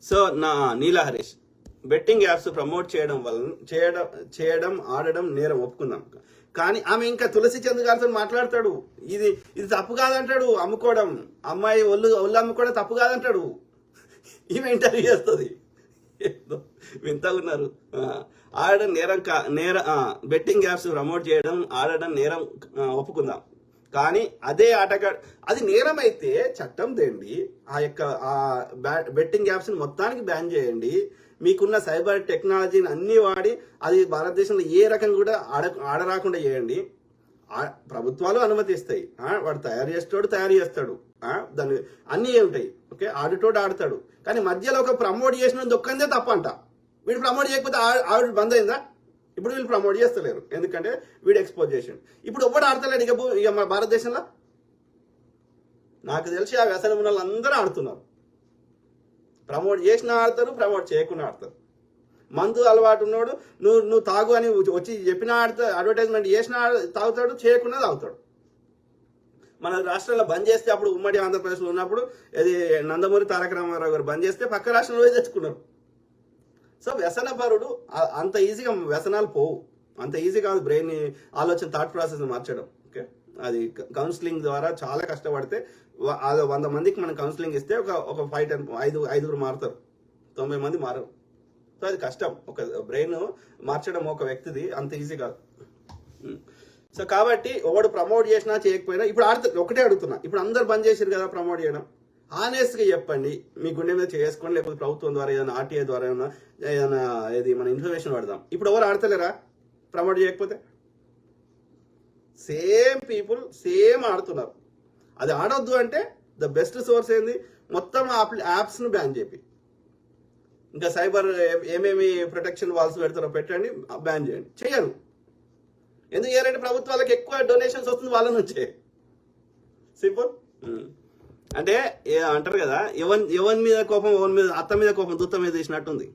So నీలా Harish betting apps promote చేయడం వల్ల ఆడడం నేరం ఒప్పుకుందాం. కానీ ఆమె ఇంకా తులసి చంద్ గారితో మాట్లాడతాడు, ఇది తప్పు కాదంటాడు. అమ్ముకోవడం, అమ్మాయి ఒళ్ళు అమ్ముకోవడం తప్పు కాదంటాడు. ఈమె ఇంటర్వ్యూ చేస్తుంది. వింతగా ఉన్నారు. ఆడడం బెట్టింగ్ యాప్స్ ప్రమోట్ చేయడం ఆడడం నేరం ఒప్పుకుందాం. కానీ అదే ఆటగాడు అది నేరం అయితే చట్టం తేండి, బెట్టింగ్ యాప్స్ మొత్తానికి బ్యాన్ చేయండి. మీకున్న సైబర్ టెక్నాలజీని అన్ని వాడి అది భారతదేశంలో ఏ రకం కూడా ఆడరాకుండా చేయండి. ప్రభుత్వాలు అనుమతిస్తాయి, వాడు తయారు చేస్తాడు, దాన్ని అన్నీ ఉంటాయి. ఓకే, ఆడుతోడు ఆడతాడు. కానీ మధ్యలో ఒక ప్రమోట్ చేసిన దొక్కందే తప్పంట. వీడు ప్రమోట్ చేయకపోతే ఆవిడ బంద్ అయిందా? ఇప్పుడు వీళ్ళు ప్రమోట్ చేస్తలేరు, ఎందుకంటే వీడు ఎక్స్పోజ్ చేసిండు. ఇప్పుడు ఎవ్వడు ఆడతలేడు ఇక మన భారతదేశంలో. నాకు తెలిసి ఆ వ్యసనం ఉన్న వాళ్ళందరూ ఆడుతున్నారు. ప్రమోట్ చేసినా ఆడతారు, ప్రమోట్ చేయకుండా ఆడతారు. మందు అలవాటు ఉన్నాడు, నువ్వు తాగు అని వచ్చి చెప్పినా అడ్వర్టైజ్మెంట్ చేసినా తాగుతాడు, చేయకుండా తాగుతాడు. మన రాష్ట్రంలో బంద్ చేస్తే అప్పుడు ఉమ్మడి ఆంధ్రప్రదేశ్లో ఉన్నప్పుడు ఇది నందమూరి తారక రామారావు గారు బంద్ చేస్తే పక్క రాష్ట్రంలో తెచ్చుకున్నారు. సో వ్యసనపరుడు అంత ఈజీగా వ్యసనాలు పోవు, అంత ఈజీ కాదు బ్రెయిన్ ఆలోచన థాట్ ప్రాసెస్ మార్చడం. ఓకే, అది కౌన్సిలింగ్ ద్వారా చాలా కష్టపడితే 100 మందికి మనం కౌన్సిలింగ్ ఇస్తే ఒక 5-10 మారుతారు, 90 మంది మారరు. సో అది కష్టం. ఒక బ్రెయిన్ మార్చడం ఒక వ్యక్తిది అంత ఈజీ కాదు. సో కాబట్టి ఒకడు ప్రమోట్ చేసినా చేయకపోయినా ఇప్పుడు ఒకటే అడుగుతున్నా, ఇప్పుడు అందరు బంద్ చేసారు కదా ప్రమోట్ చేయడం. హానెస్ట్గా చెప్పండి, మీ గుండె మీద చేసుకోండి, లేకపోతే ప్రభుత్వం ద్వారా ఏదైనా ఆర్టీఐ ద్వారా ఏదైనా మన ఇన్ఫర్మేషన్ పడదాం. ఇప్పుడు ఎవరు ఆడతలేరా ప్రమోట్ చేయకపోతే? సేమ్ పీపుల్ సేమ్ ఆడుతున్నారు. అది ఆడొద్దు అంటే ద బెస్ట్ సోర్స్ ఏంది, మొత్తం యాప్స్ను బ్యాన్ చేపి, ఇంకా సైబర్ ఏమేమి ప్రొటెక్షన్ వాల్స్ పెడతారో పెట్టండి, బ్యాన్ చేయండి. చేయరు. ఎందుకు చేయాలంటే ప్రభుత్వాలకు ఎక్కువ డొనేషన్స్ వస్తుంది వాళ్ళ నుంచే. సింపుల్. అంటే అంటారు కదా, ఎవరి మీద కోపం ఎవరి మీద, అత్త మీద కోపం దుత్త మీద చేసినట్టుంది.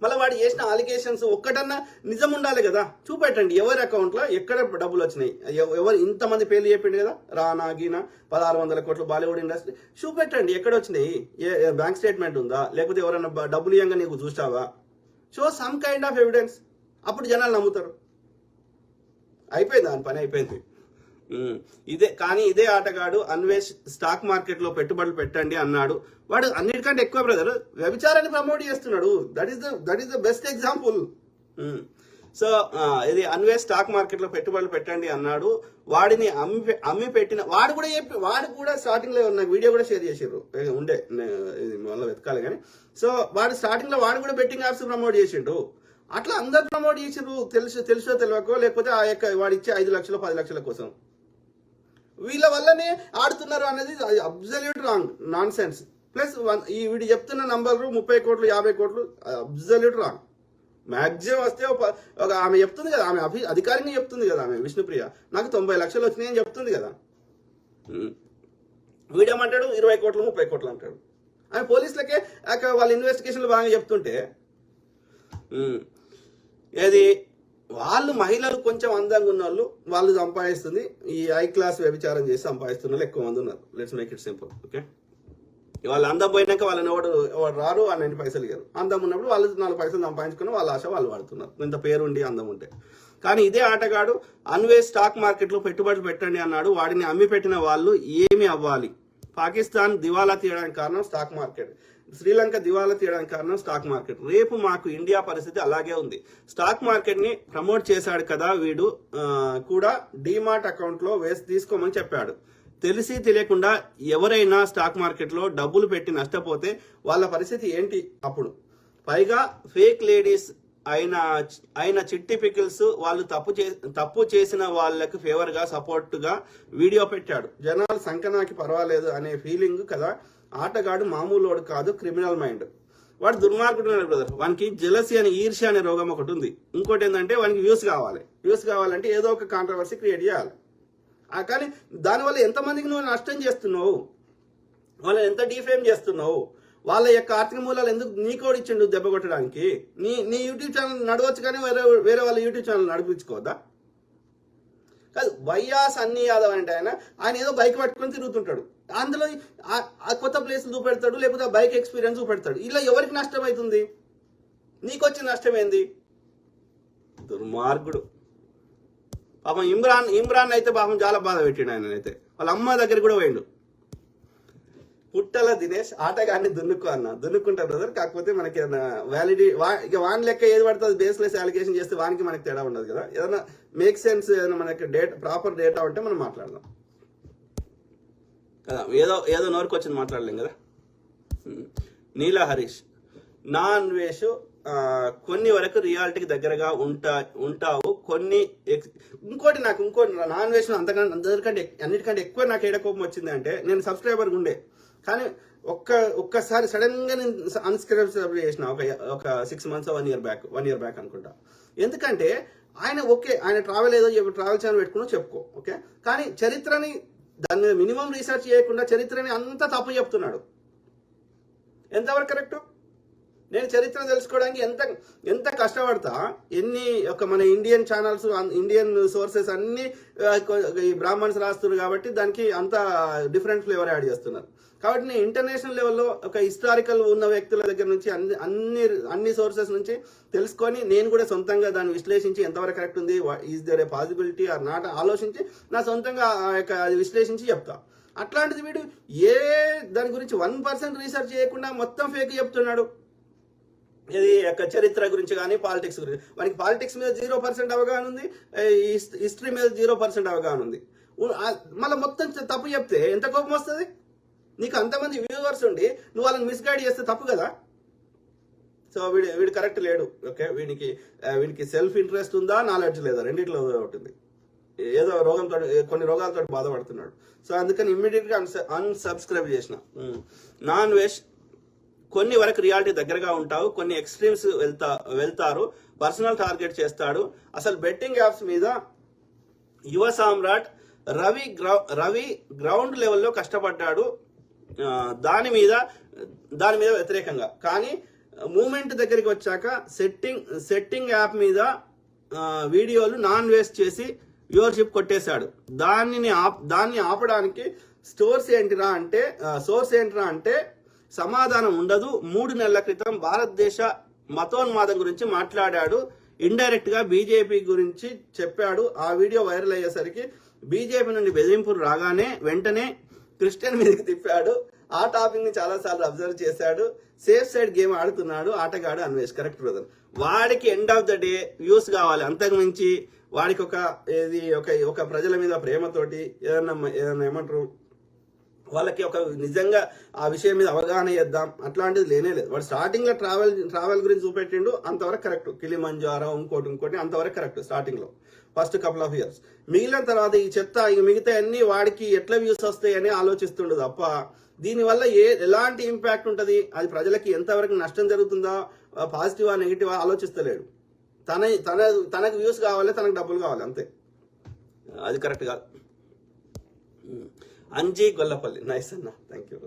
మళ్ళీ వాడు చేసిన అలిగేషన్స్ ఒక్కటన్నా నిజం ఉండాలి కదా, చూపెట్టండి. ఎవరి అకౌంట్లో ఎక్కడ డబ్బులు వచ్చినాయి, ఎవరు ఇంతమంది పేర్లు చెప్పిండు కదా, రానా గీనా 1600 కోట్లు బాలీవుడ్ ఇండస్ట్రీ, చూపెట్టండి ఎక్కడ వచ్చినాయి, బ్యాంక్ స్టేట్మెంట్ ఉందా, లేకపోతే ఎవరైనా డబ్బులు ఇవ్వంగా నీకు చూసావా, show some kind of evidence. అప్పుడు జనాలు నమ్ముతారు. అయిపోయింది, దాని పని అయిపోయింది. ఇదే ఆటగాడు అన్వేష్ స్టాక్ మార్కెట్ లో పెట్టుబడులు పెట్టండి అన్నాడు. వాడు అన్నిటికంటే ఎక్కువ బ్రదర్ వ్యభిచారాన్ని ప్రమోట్ చేస్తున్నాడు. That is the best example. So ఇది అన్వేష్ స్టాక్ మార్కెట్ లో పెట్టుబడులు పెట్టండి అన్నాడు. వాడిని అమ్మి పెట్టిన వాడు కూడా స్టార్టింగ్ లో ఉన్న వీడియో కూడా షేర్ చేసారు ఉండే, ఇది మళ్ళీ వెతకాలి కానీ. సో వాడు స్టార్టింగ్ లో వాడు కూడా బెట్టింగ్ యాప్స్ ప్రమోట్ చేసిండు. అట్లా అందరు ప్రమోట్ చేసిండ్రు, తెలుసో తెలియకో, లేకపోతే వాడు ఇచ్చే 5 లక్షలు 10 లక్షల కోసం వీళ్ళ వల్లనే ఆడుతున్నారు అనేది absolute wrong, non sense. Plus వీడు చెప్తున్న నంబర్లు 30 కోట్లు 50 కోట్లు అబ్జల్యూట్ రాంగ్. మ్యాక్సిమం వస్తే ఒక ఆమె చెప్తుంది కదా, ఆమె అధికారికంగా చెప్తుంది కదా, ఆమె విష్ణుప్రియ నాకు 90 లక్షలు వచ్చినాయని చెప్తుంది కదా. వీడేమంటాడు 20 కోట్లు 30 కోట్లు అంటాడు. ఆమె పోలీసులకే వాళ్ళ ఇన్వెస్టిగేషన్లు బాగా చెప్తుంటే ఏది వాళ్ళు మహిళలు కొంచెం అందంగా ఉన్న వాళ్ళు సంపాదిస్తుంది, ఈ హై క్లాస్ వ్యభిచారం చేసి సంపాదిస్తున్న వాళ్ళు ఎక్కువ మంది ఉన్నారు. Let's make it simple. Okay, వాళ్ళు అందం పోయినాక వాళ్ళని ఎవరు రారు, ఆ 90 పైసలు ఇవ్వరు. అందం ఉన్నప్పుడు వాళ్ళు 4 పైసలు సంపాదించుకుని వాళ్ళ ఆశ వాళ్ళు వాడుతున్నారు, ఇంత పేరుండి అందం ఉంటే. కానీ ఇదే ఆటగాడు అన్వేష్ స్టాక్ మార్కెట్లో పెట్టుబడులు పెట్టండి అన్నాడు. వాడిని అమ్మి పెట్టిన వాళ్ళు ఏమి అవ్వాలి? పాకిస్తాన్ దివాలా తీయడానికి కారణం స్టాక్ మార్కెట్, శ్రీలంక దివాలా తీయడానికి కారణం స్టాక్ మార్కెట్. రేపు మాకు ఇండియా పరిస్థితి అలాగే ఉంది. స్టాక్ మార్కెట్ ని ప్రమోట్ చేశాడు కదా వీడు, కూడా డీమార్ట్ అకౌంట్ లో వేసి తీసుకోమని చెప్పాడు. తెలిసి తెలియకుండా ఎవరైనా స్టాక్ మార్కెట్ లో డబ్బులు పెట్టి నష్టపోతే వాళ్ళ పరిస్థితి ఏంటి అప్పుడు? పైగా ఫేక్ లేడీస్ అయిన చిట్టి పికిల్స్ వాళ్ళు తప్పు చేసిన వాళ్ళకి ఫేవర్ గా సపోర్ట్ గా వీడియో పెట్టాడు. జనాలు సంకనాకి పర్వాలేదు అనే ఫీలింగ్ కదా. ఆటగాడు మామూలోడు కాదు, క్రిమినల్ మైండ్. వాడు దుర్మార్గుడు బ్రదర్. వానికి జెలసీ అని ఈర్ష్య అనే రోగం ఒకటి ఉంది. ఇంకోటి ఏంటంటే వానికి వ్యూస్ కావాలంటే ఏదో ఒక కాంట్రవర్సీ క్రియేట్ చేయాలి. కానీ దానివల్ల ఎంతమందికి నువ్వు నష్టం చేస్తున్నావు, వాళ్ళని ఎంత డిఫేమ్ చేస్తున్నావు, వాళ్ళ యొక్క ఆర్థిక మూలాలు ఎందుకు నీకోడు ఇచ్చిండు దెబ్బ కొట్టడానికి? నీ యూట్యూబ్ ఛానల్ నడవచ్చు కానీ వేరే వాళ్ళ యూట్యూబ్ ఛానల్ నడిపించుకోవద్దా? కాదు, వైయాస్ అన్ని యాదవ్ అంటే ఆయన ఏదో బైక్ పట్టుకొని తిరుగుతుంటాడు. అందులో ఆ కొత్త ప్లేస్లు చూపెడతాడు, లేకపోతే ఆ బైక్ ఎక్స్పీరియన్స్ చూపెడతాడు. ఇలా ఎవరికి నష్టం అవుతుంది? నీకు వచ్చిన నష్టం ఏంది? దుర్మార్గుడు. పాపం ఇమ్రాన్ అయితే పాపం చాలా బాధ పెట్టిండు. ఆయన అయితే వాళ్ళ అమ్మ దగ్గర కూడా పోయిండు. పుట్టల దినేష్ ఆటగాన్ని దున్నుకుంటా బ్రదర్. కాకపోతే మనకి ఏదైనా వ్యాలిటీ ఇక వాని లెక్క ఏది పడుతుంది బేస్లెస్ అలిగేషన్ చేస్తే వానికి మనకి తేడా ఉండదు కదా. ఏదైనా మేక్ సెన్స్, ఏదైనా మనకి ప్రాపర్ డేటా ఉంటే మనం మాట్లాడదాం కదా. ఏదో నోరుకు వచ్చింది మాట్లాడలేం కదా. నీలా హరీష్, నా అన్వేష్ కొన్ని వరకు రియాలిటీకి దగ్గరగా ఉంటావు. ఇంకోటి నాన్ వేషన్ అందరికంటే అన్నిటికంటే ఎక్కువ నాకు ఏడ కోపం వచ్చింది అంటే, నేను సబ్స్క్రైబర్ ఉండే కానీ ఒక్కసారి సడన్ గా నేను అన్సబ్స్క్రైబ్ చేసిన ఒక 6 months 1 year బ్యాక్ అనుకుంటా. ఎందుకంటే ఆయన ట్రావెల్ ట్రావెల్ ఛానల్ పెట్టుకున్నా చెప్పుకో ఓకే, కానీ చరిత్రని దాని మీద మినిమం రీసెర్చ్ చేయకుండా చరిత్రని అంతా తప్పు చెప్తున్నాడు. ఎంతవరకు కరెక్ట్? నేను చరిత్ర తెలుసుకోవడానికి ఎంత కష్టపడతా. మన ఇండియన్ ఛానల్స్, ఇండియన్ సోర్సెస్ అన్ని ఈ బ్రాహ్మణ్స్ రాస్తున్నారు కాబట్టి దానికి అంత డిఫరెంట్ ఫ్లేవర్ యాడ్ చేస్తున్నారు. కాబట్టి నేను ఇంటర్నేషనల్ లెవెల్లో ఒక హిస్టారికల్ ఉన్న వ్యక్తుల దగ్గర నుంచి అన్ని సోర్సెస్ నుంచి తెలుసుకొని నేను కూడా సొంతంగా దాన్ని విశ్లేషించి ఎంతవరకు కరెక్ట్ ఉంది, is there a possibility or not ఆలోచించి నా సొంతంగా అది విశ్లేషించి చెప్తా. అట్లాంటిది వీడు దాని గురించి 1% రీసెర్చ్ చేయకుండా మొత్తం ఫేక్ చెప్తున్నాడు. ఇది చరిత్ర గురించి కానీ పాలిటిక్స్ గురించి. మనకి పాలిటిక్స్ మీద 0% అవగాహన ఉంది, హిస్టరీ మీద 0% అవగాహన ఉంది. మళ్ళీ మొత్తం తప్పు చెప్తే ఎంత కోపం వస్తుంది? నీకు అంతమంది వ్యూవర్స్ ఉండి నువ్వు వాళ్ళని మిస్గైడ్ చేస్తే తప్పు కదా. సో వీడు కరెక్ట్ లేడు. ఓకే, వీడికి సెల్ఫ్ ఇంట్రెస్ట్ ఉందా, నాలెడ్జ్ లేదా, రెండిట్లో ఉంటుంది. ఏదో కొన్ని రోగాలతో బాధపడుతున్నాడు. సో అందుకని ఇమ్మీడియట్ గా అన్సబ్స్క్రైబ్ చేసిన. నాన్ వేష్, కొన్ని వరకు రియాలిటీ దగ్గరగా ఉంటావు, కొన్ని ఎక్స్ట్రీమ్స్ వెళ్తారు, పర్సనల్ టార్గెట్ చేస్తాడు. అసలు బెట్టింగ్ యాప్స్ మీద యువ సామ్రాట్ రవి గ్రౌండ్ లెవెల్లో కష్టపడ్డాడు దాని మీద వ్యతిరేకంగా. కానీ మూమెంట్ దగ్గరికి వచ్చాక సెట్టింగ్ యాప్ మీద వీడియోలు నాన్ వేస్ట్ చేసి వ్యూవర్షిప్ కొట్టేశాడు. దాన్ని ఆపడానికి సోర్స్ ఏంటిరా అంటే సమాధానం ఉండదు. 3 నెలల క్రితం భారతదేశ మతోన్మాదం గురించి మాట్లాడాడు. ఇండైరెక్ట్ గా బీజేపీ గురించి చెప్పాడు. ఆ వీడియో వైరల్ అయ్యేసరికి బీజేపీ నుండి బెదిరింపులు రాగానే వెంటనే క్రిస్టియన్ మీదకి తిప్పాడు. ఆ టాపిక్ ని చాలా సార్లు అబ్జర్వ్ చేశాడు. సేఫ్ సైడ్ గేమ్ ఆడుతున్నాడు ఆటగాడు అన్వేష్. Correct brother. వాడికి end of the day views కావాలి, అంతకు మించి వాడికి ఒక ప్రజల మీద ప్రేమతోటి ఏదన్నా ఏమంటారు, వాళ్ళకి నిజంగా ఆ విషయం మీద అవగాహన చేద్దాం అట్లాంటిది లేనే లేదు. వాడు స్టార్టింగ్ లో ట్రావెల్ గురించి చూపెట్టిండు, అంతవరకు కరెక్ట్. కిలిమంజారో ఇంకోటి అంతవరకు కరెక్ట్ స్టార్టింగ్ లో, ఫస్ట్ కపుల్ ఆఫ్ ఇయర్స్. మిగిలిన తర్వాత ఈ చెత్త మిగతా అన్ని వాడికి ఎట్లా వ్యూస్ వస్తాయని ఆలోచిస్తుండు తప్ప దీనివల్ల ఎలాంటి ఇంపాక్ట్ ఉంటుంది, అది ప్రజలకి ఎంతవరకు నష్టం జరుగుతుందా, పాజిటివా నెగిటివా ఆలోచిస్తలేడు. తనకు వ్యూస్ కావాలి, తనకు డబ్బులు కావాలి, అంతే. అది కరెక్ట్ కాదు. అంజీ గొల్లపల్లి, నైస్ అన్న, థ్యాంక్ యూ.